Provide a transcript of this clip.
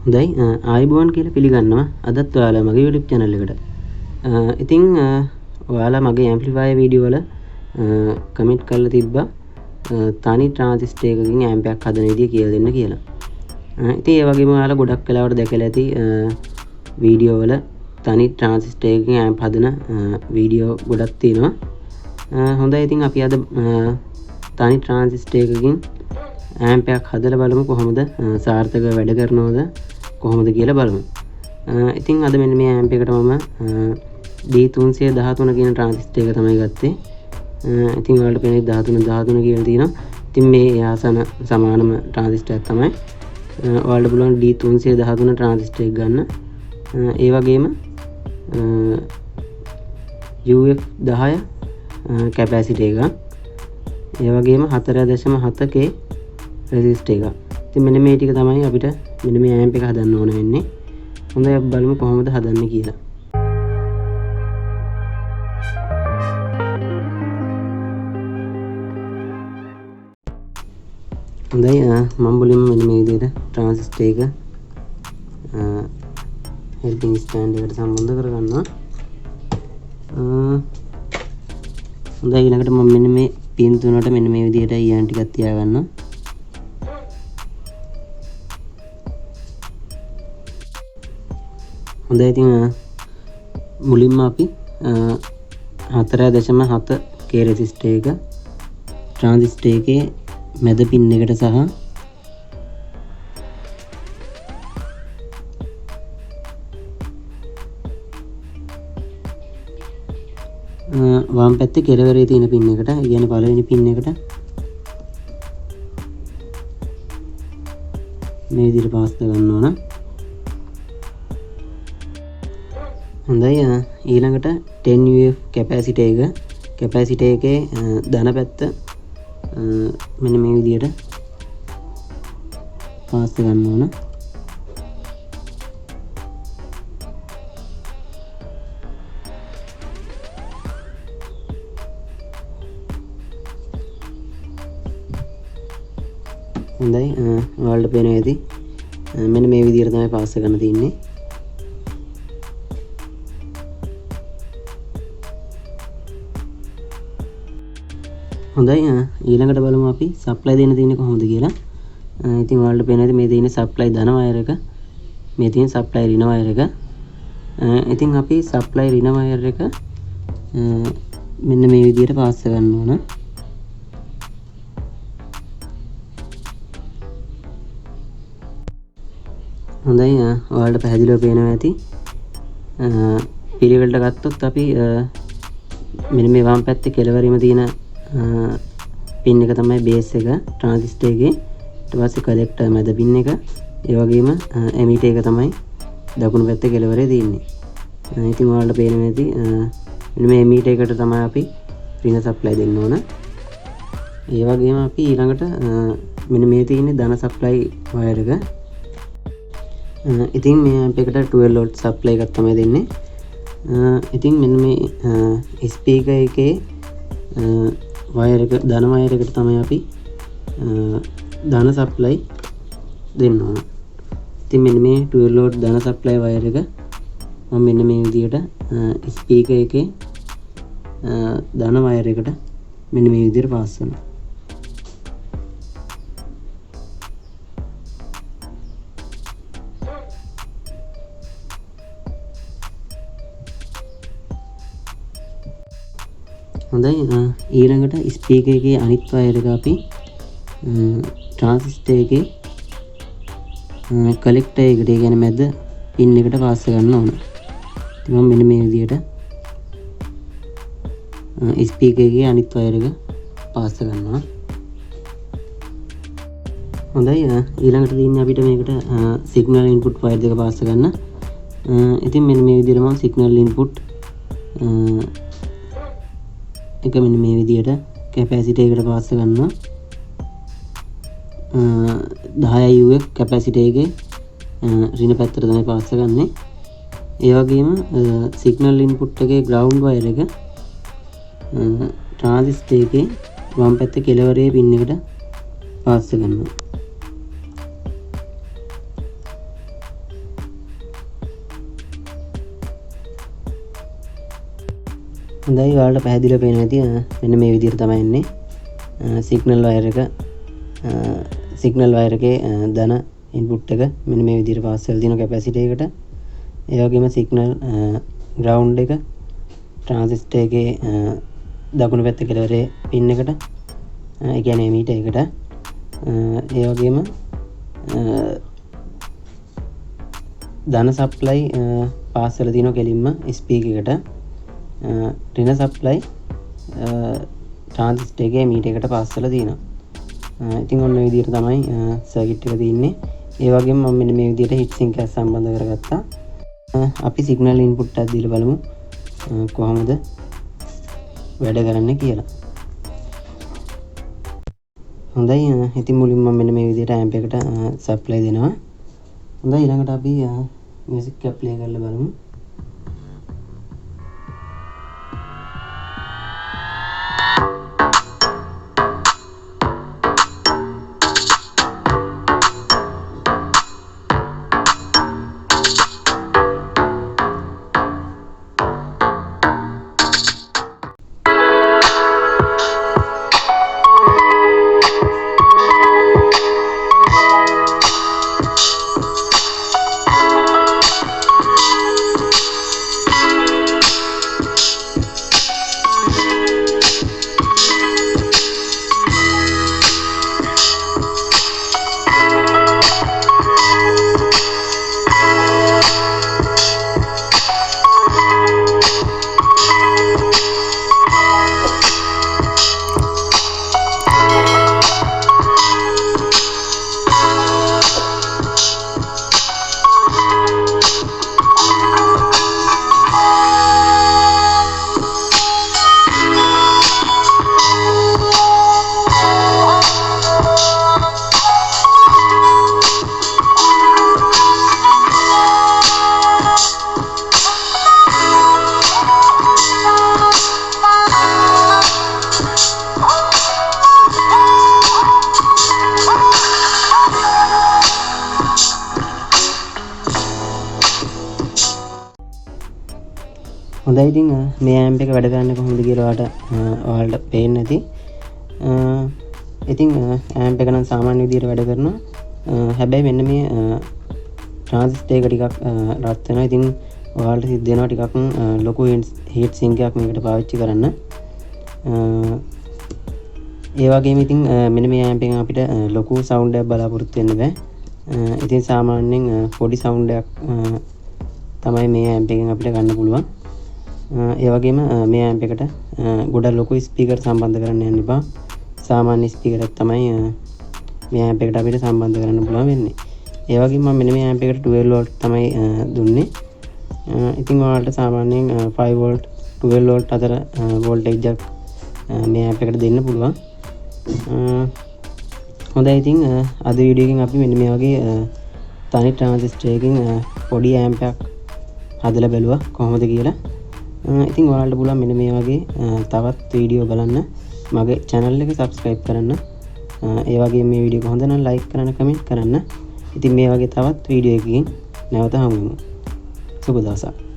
හොඳයි ආයිබෝන් කියලා පිළිගන්නවා අදත් ඔයාලා මගේ YouTube channel එකට. ඉතින් ඔයාලා මගේ amplifier video වල comment කරලා තිබ්බා තනි transistor එකකින් amp එකක් හදන විදිය කියලා දෙන්න කියලා. ඉතින් ඒ වගේම ඔයාලා ගොඩක් වෙලාවට දැකලා ඇති video වල තනි transistor එකකින් amp හදන video ගොඩක් තියෙනවා. හොඳයි ඉතින් අපි අද තනි transistor එකකින් amp එකක් හදලා බලමු කොහොමද සාර්ථකව වැඩ කරනවද කොහොමද කියලා බලමු. ඉතින් අද මෙන්න මේ amp එකට මම D313 කියන transistor එක තමයි ගත්තේ. ඉතින් ඔයාලට පේන්නේ 13 කියලා තියෙනවා. ඉතින් මේ ආසන සමානම transistor එකක් තමයි. ඔයාලට පුළුවන් D313 transistor එක ගන්න. ඒ වගේම UF10 capacity එක. ඒ වගේම 4.7k resistor එක. ඉතින් මෙන්න මේ ටික තමයි අපිට මෙන්න මේ amp එක හදන්න ඕන වෙන්නේ. හොඳයි අපි බලමු කොහොමද හදන්නේ කියලා. හොඳයි මම මුලින්ම මෙන්න මේ විදිහට transistor එක helping stand එකට සම්බන්ධ කරගන්නවා. හොඳයි ඊළඟට මම මෙන්න මේ pin තුනට මෙන්න මේ විදිහට EN ටිකක් තියාගන්නවා. හොඳයි ඉතින් මුලින්ම අපි 4.7k resistor එක transistor එකේ මැද pin එකට සහ වම් පැත්තේ කෙළවරේ තියෙන pin එකට, ඒ කියන්නේ පළවෙනි pin එකට මේ විදිහට පාස් කරගන්න ඕන. හොඳයි ඊළඟට 10 UF capacity එකේ ධන පැත්ත මෙන්න මේ විදිහට පාස් කරගන්න ඕන. හොඳයි ඔයාලට පේනවා ඇති මෙන්න මේ විදිහට තමයි පාස් කරන්න තියෙන්නේ. හොඳයි ඊළඟට බලමු අපි සප්ලයි දෙන්න තියෙන්නේ කොහොමද කියලා. ඉතින් ඔයාලට පේනවා ඇති මේ තියෙන්නේ සප්ලයි ධන වයර් එක, මේ තියෙන සප්ලයි ඍණ වයර් එක. ඉතින් අපි සප්ලයි ඍණ වයර් එක මෙන්න මේ විදිහට පාස් කරගන්න ඕන. හොඳයි ඔයාලට පැහැදිලිව පේනවා ඇති පිළිවෙලට ගත්තොත් අපි මෙන්න මේ වම් පැත්තේ කෙළවරේම තියෙන pin එක තමයි base එක transistor එකේ. ඊට පස්සේ collector මැද pin එක, ඒ වගේම emitter එක තමයි දකුණු පැත්තේ කෙළවරේ තියෙන්නේ. ඉතින් ඔයාලට පේනවා ඇති මෙන්න මේ emitter එකට තමයි අපි ඍණ supply දෙන්න ඕන. ඒ වගේම අපි ඊළඟට මෙන්න මේ තියෙන්නේ ධන supply wire එක. ඉතින් මේ amp එකට 12 volt supply එකක් තමයි දෙන්නේ. ඉතින් මෙන්න මේ speaker එකේ wire එක ධන wire එකට තමයි අපි ධන supply දෙන්න ඕන. ඉතින් මෙන්න මේ 12 volt ධන supply wire එක මම මෙන්න මේ විදිහට speaker එකේ ධන wire එකට මෙන්න මේ විදිහට පාස් කරනවා. හොඳයි ඊළඟට ස්පීකර් එකේ අනිත් වයර් එක අපි transistor එකේ collector එකට, ඒ කියන්නේ මැද pin එකට පාස් කරන්න ඕන. ඉතින් මම මෙන්න මේ විදිහට ස්පීකර් එකේ අනිත් වයර් එක පාස් කරනවා. හොඳයි ඊළඟට තියෙන්නේ අපිට මේකට signal input wire දෙක පාස් කරන්න. ඉතින් මෙන්න මේ විදිහට මම signal input එක මෙන්න මේ විදිහට කැපැසිටර් එකට පාස් කරනවා. 10 UF කැපැසිටර් එකේ ඍණ පැත්තට තමයි පාස් කරන්නේ. ඒ වගේම සිග්නල් ඉන්පුට් එකේ ග්‍රවුන්ඩ් වයර් එක ट्रांजिस्टर के වම් පැත්තේ කෙළවරේ පින් එකට පාස් කරනවා. හොඳයි ඔයාලට පැහැදිලිව පේනවා ඇති මෙන්න මේ විදිහට තමයි එන්නේ සිග්නල් වයර් එක සිග්නල් වයර් එකේ ධන ඉන්පුට් එක මෙන්න මේ විදිහට පාස් වෙලා තියෙන කැපැසිටි එකට ඒ වගේම සිග්නල් ග්‍රවුන්ඩ් එක ට්‍රාන්සිස්ටර් එකේ දකුණු පැත්ත කෙළවරේ පින් එකට ඒ කියන්නේ මීටර් එකට ඒ වගේම ධන සප්ලයි පාස් වෙලා තියෙනවා කෙලින්ම ස්පීකර් එකට ඍණ සප්ලයි ට්‍රාන්සිස්ටර් එකේ මීටර් එකට පාස් වෙලා තියෙනවා. ඉතින් ඔන්න ඔය විදිහට තමයි සර්කිට් එක තියෙන්නේ. ඒ වගේම මම මෙන්න මේ විදිහට හීට් සින්ක් එක සම්බන්ධ කරගත්තා. අපි සිග්නල් ඉන්පුට් එකක් දීලා බලමු කොහොමද වැඩ කරන්නේ කියලා. හොඳයි ඉතින් මුලින්ම මම මෙන්න මේ විදිහට ඇම්ප් එකට සප්ලයි දෙනවා. හොඳයි ඊළඟට අපි මියුසික් එක ප්ලේ කරලා බලමු. හොඳයි ඉතින් මේ ඇම්ප් එක වැඩ කරන්නේ කොහොමද කියලා ඔයාලට පේන්නේ නැති. ඉතින් ඇම්ප් එක නම් සාමාන්‍ය විදිහට වැඩ කරනවා. හැබැයි මෙන්න මේ ට්‍රාන්සිස්ටර් එක ටිකක් රත් වෙනවා. ඉතින් ඔයාලට සිද්ධ වෙනවා ටිකක් ලොකු හීට් සින්ක් එකක් මේකට පාවිච්චි කරන්න. ඒ වගේම ඉතින් මෙන්න මේ ඇම්ප් එකෙන් අපිට ලොකු සවුන්ඩ් එකක් බලාපොරොත්තු වෙන්න බෑ. ඉතින් සාමාන්‍යයෙන් පොඩි සවුන්ඩ් එකක් තමයි මේ ඇම්ප් එකෙන් අපිට ගන්න පුළුවන්. ඒ වගේම මේ ඇම්ප් එකට ගොඩක් ලොකු ස්පීකර් සම්බන්ධ කරන්න යන්න එපා. සාමාන්‍ය ස්පීකර් එකක් තමයි මේ ඇම්ප් එකට අපිට සම්බන්ධ කරන්න පුළුවන් වෙන්නේ. ඒ වගේම මම මෙන්න මේ ඇම්ප් එකට 12 වෝල්ට් තමයි දුන්නේ. ඉතින් ඔයාලට සාමාන්‍යයෙන් 5 වෝල්ට් 12 වෝල්ට් අතර වෝල්ටේජ් එකක් මේ ඇම්ප් එකට දෙන්න පුළුවන්. හොඳයි ඉතින් අද වීඩියෝ එකෙන් අපි මෙන්න මේ වගේ තනි ට්‍රාන්සිස්ටර් එකකින් පොඩි ඇම්ප් එකක් හදලා බැලුවා කොහොමද කියලා. ඉතින් ඔයාලට පුළුවන් මෙන්න මේ වගේ තවත් වීඩියෝ බලන්න මගේ channel එක subscribe කරන්න. ඒ වගේම මේ වීඩියෝ එක හොඳ නම් like කරන්න comment කරන්න. ඉතින් මේ වගේ තවත් වීඩියෝ එකකින් නැවත හමු වෙමු. සුබ දවසක්.